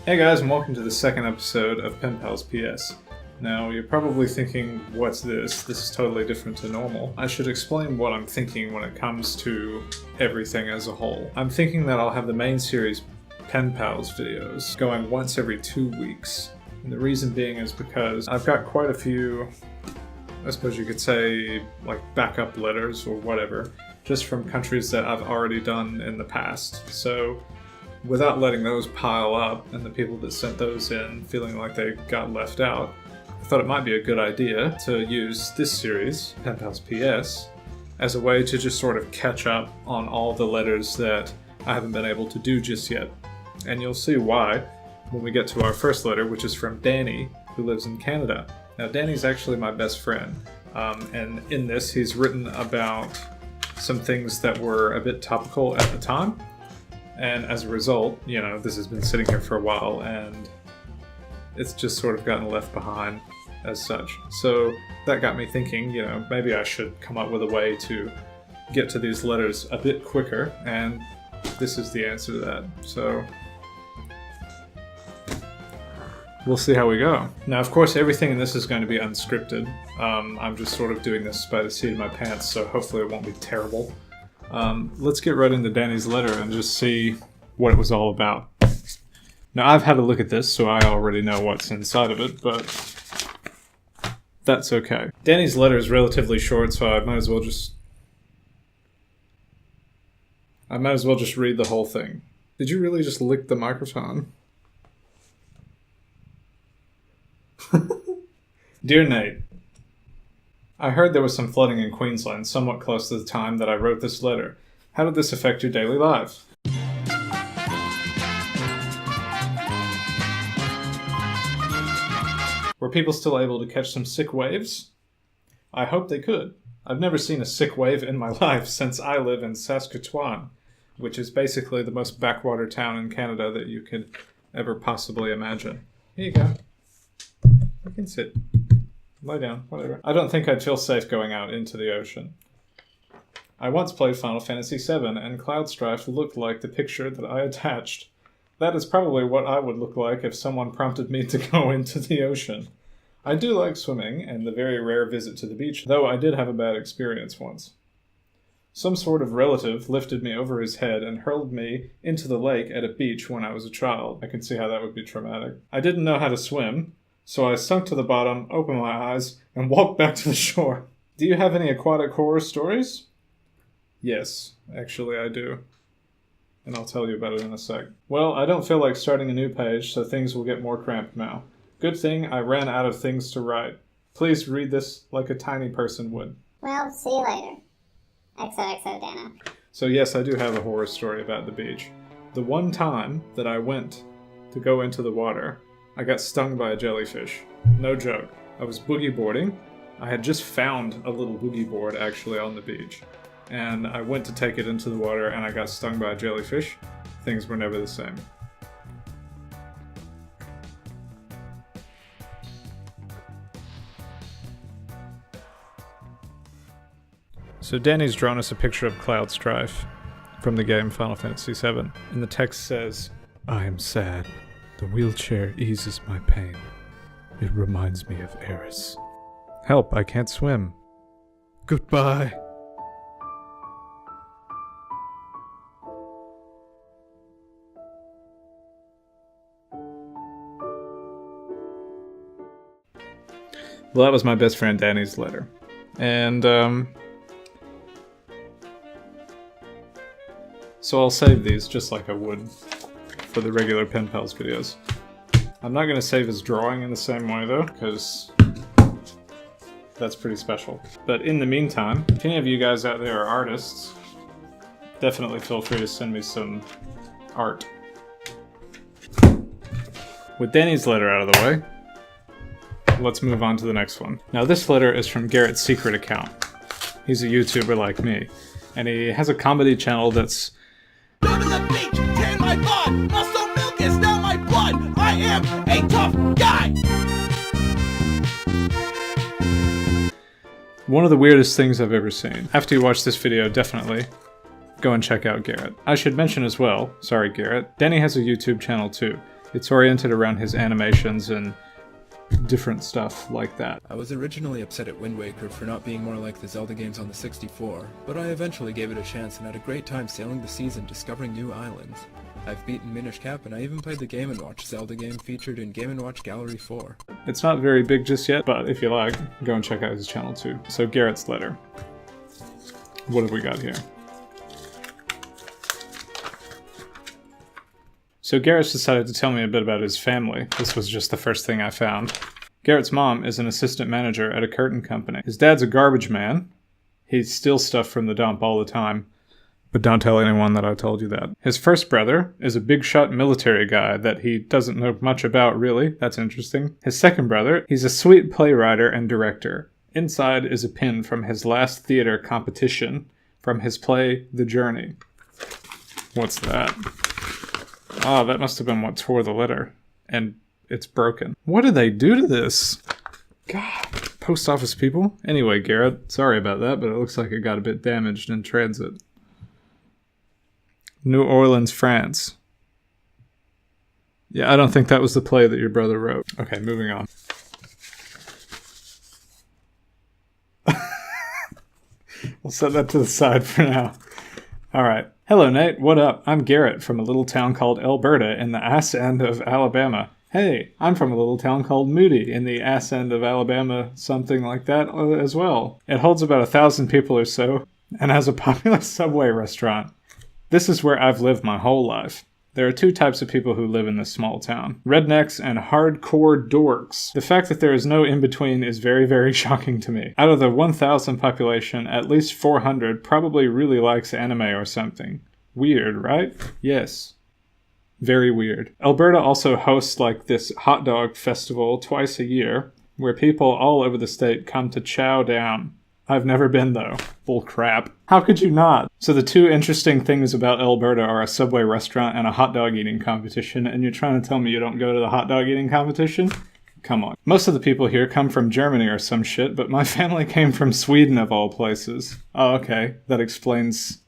Hey guys, and welcome to the second episode of Pen Pals PS. Now, you're probably thinking, what's this? This is totally different to normal. I should explain what I'm thinking when it comes to everything as a whole. I'm thinking that I'll have the main series Pen Pals videos going once every 2 weeks. And the reason being is because I've got quite a few, I suppose you could say, like backup letters or whatever, just from countries that I've already done in the past. So without letting those pile up and the people that sent those in feeling like they got left out, I thought it might be a good idea to use this series, Pen Pals PS, as a way to just sort of catch up on all the letters that I haven't been able to do just yet. And you'll see why when we get to our first letter, which is from Danny, who lives in Canada. Now, Danny's actually my best friend, and in this he's written about some things that were a bit topical at the time. And as a result, you know, this has been sitting here for a while and it's just sort of gotten left behind as such. So that got me thinking, you know, maybe I should come up with a way to get to these letters a bit quicker, and this is the answer to that. So we'll see how we go. Now, of course, everything in this is going to be unscripted. I'm just sort of doing this by the seat of my pants, so hopefully it won't be terrible. Let's get right into Danny's letter and just see what it was all about. Now, I've had a look at this, so I already know what's inside of it, but that's okay. Danny's letter is relatively short, so I might as well just read the whole thing. Did you really just lick the microphone? Dear Nate, I heard there was some flooding in Queensland somewhat close to the time that I wrote this letter. How did this affect your daily life? Were people still able to catch some sick waves? I hope they could. I've never seen a sick wave in my life since I live in Saskatchewan, which is basically the most backwater town in Canada that you could ever possibly imagine. Here you go. You can sit. Lie down, whatever. I don't think I'd feel safe going out into the ocean. I once played Final Fantasy VII, and Cloud Strife looked like the picture that I attached. That is probably what I would look like if someone prompted me to go into the ocean. I do like swimming, and the very rare visit to the beach, though I did have a bad experience once. Some sort of relative lifted me over his head and hurled me into the lake at a beach when I was a child. I can see how that would be traumatic. I didn't know how to swim, so I sunk to the bottom, opened my eyes, and walked back to the shore. Do you have any aquatic horror stories? Yes, actually I do. And I'll tell you about it in a sec. Well, I don't feel like starting a new page, so things will get more cramped now. Good thing I ran out of things to write. Please read this like a tiny person would. Well, see you later. XOXO Dana. So yes, I do have a horror story about the beach. The one time that I went to go into the water, I got stung by a jellyfish. No joke. I was boogie boarding. I had just found a little boogie board actually on the beach. And I went to take it into the water and I got stung by a jellyfish. Things were never the same. So Danny's drawn us a picture of Cloud Strife from the game Final Fantasy VII. And the text says, I am sad. The wheelchair eases my pain. It reminds me of Eris. Help, I can't swim. Goodbye. Well, that was my best friend Danny's letter. And, so I'll save these just like I would for the regular Pen Pals videos. I'm not going to save his drawing in the same way though, because that's pretty special. But in the meantime, if any of you guys out there are artists, definitely feel free to send me some art. With Danny's letter out of the way, let's move on to the next one. Now this letter is from Garrett's secret account. He's a YouTuber like me, and he has a comedy channel that's Go to the beach, tan my bod, muscle milk is now my blood. I am a tough guy. one of the weirdest things I've ever seen. After you watch this video, definitely go and check out Garrett. I should mention as well, sorry Garrett, Danny has a YouTube channel too. It's oriented around his animations and different stuff like that. I was originally upset at Wind Waker for not being more like the Zelda games on the 64, but I eventually gave it a chance and had a great time sailing the seas and discovering new islands. I've beaten Minish Cap and I even played the Game & Watch Zelda game featured in Game & Watch Gallery 4. It's not very big just yet, but if you like, go and check out his channel too. So Garrett's letter. What have we got here? So Garrett's decided to tell me a bit about his family. This was just the first thing I found. Garrett's mom is an assistant manager at a curtain company. His dad's a garbage man. He steals stuff from the dump all the time. But don't tell anyone that I told you that. His first brother is a big shot military guy that he doesn't know much about, really. That's interesting. His second brother, he's a sweet playwright and director. Inside is a pin from his last theater competition from his play, The Journey. What's that? Ah, that must have been what tore the letter. And it's broken. What did they do to this? God. Post office people? Anyway, Garrett, sorry about that, but it looks like it got a bit damaged in transit. New Orleans, France. Yeah, I don't think that was the play that your brother wrote. Okay, moving on. We'll set that to the side for now. Alright. Hello, Nate. What up? I'm Garrett from a little town called Alberta in the ass end of Alabama. Hey, I'm from a little town called Moody in the ass end of Alabama, something like that as well. It holds about 1,000 people or so, and has a popular Subway restaurant. This is where I've lived my whole life. There are two types of people who live in this small town. Rednecks and hardcore dorks. The fact that there is no in-between is very, very shocking to me. Out of the 1,000 population, at least 400 probably really likes anime or something. Weird, right? Yes. Very weird. Alberta also hosts like this hot dog festival twice a year, where people all over the state come to chow down. I've never been, though. Bull crap. How could you not? So the two interesting things about Alberta are a Subway restaurant and a hot dog eating competition, and you're trying to tell me you don't go to the hot dog eating competition? Come on. Most of the people here come from Germany or some shit, but my family came from Sweden of all places. Oh, okay. That explains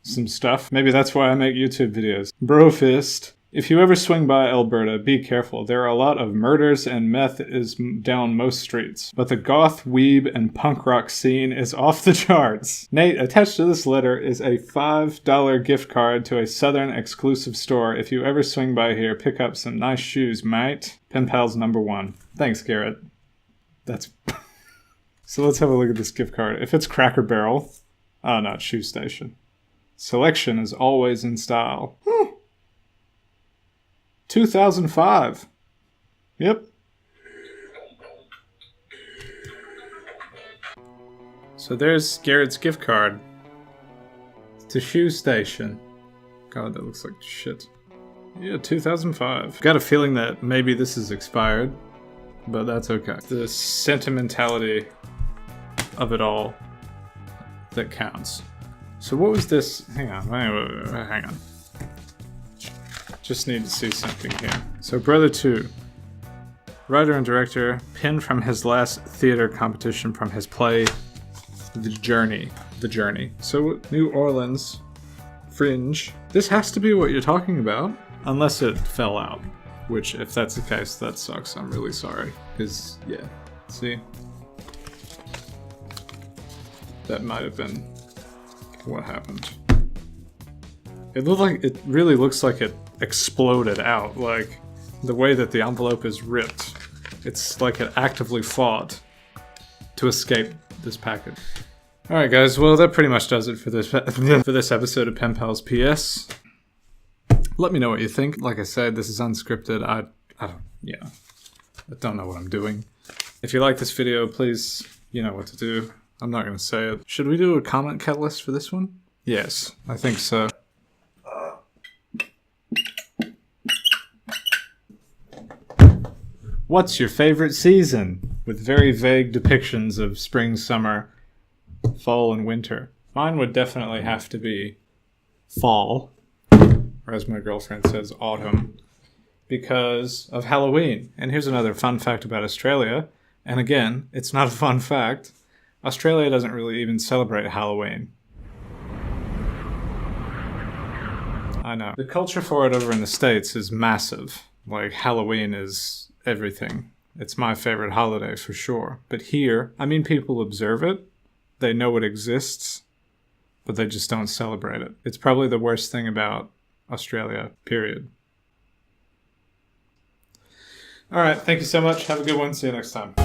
some stuff. Maybe that's why I make YouTube videos. Brofist. If you ever swing by Alberta, be careful. There are a lot of murders and meth is down most streets. But the goth, weeb, and punk rock scene is off the charts. Nate, attached to this letter is a $5 gift card to a Southern exclusive store. If you ever swing by here, pick up some nice shoes, mate. Pen Pals #1. Thanks, Garrett. That's... So let's have a look at this gift card. If it's Cracker Barrel... Oh, no, it's Shoe Station. Selection is always in style. 2005. Yep. So there's Garrett's gift card to Shoe Station. God, that looks like shit. Yeah, 2005. Got a feeling that maybe this is expired, but that's okay. The sentimentality of it all that counts. So what was this? Hang on. Hang on. Just need to see something here. So Brother 2, writer and director, pin from his last theater competition from his play, The Journey. The Journey. So New Orleans, Fringe. This has to be what you're talking about, unless it fell out. Which, if that's the case, that sucks. I'm really sorry. Because, yeah, see? That might have been what happened. It really looks like it exploded out, like the way that the envelope is ripped. It's like it actively fought to escape this package. Alright guys, well that pretty much does it for this episode of Pen Pals PS. Let me know what you think. Like I said, this is unscripted. I don't know what I'm doing. If you like this video, please, you know what to do. I'm not going to say it. Should we do a comment catalyst for this one? Yes, I think so. What's your favorite season? With very vague depictions of spring, summer, fall, and winter. Mine would definitely have to be fall, or as my girlfriend says, autumn, because of Halloween. And here's another fun fact about Australia. And again, it's not a fun fact. Australia doesn't really even celebrate Halloween. I know. The culture for it over in the States is massive. Like, Halloween is everything. It's my favorite holiday for sure. But here, I mean, people observe it. They know it exists, but they just don't celebrate it. It's probably the worst thing about Australia, period. All right, thank you so much. Have a good one. See you next time.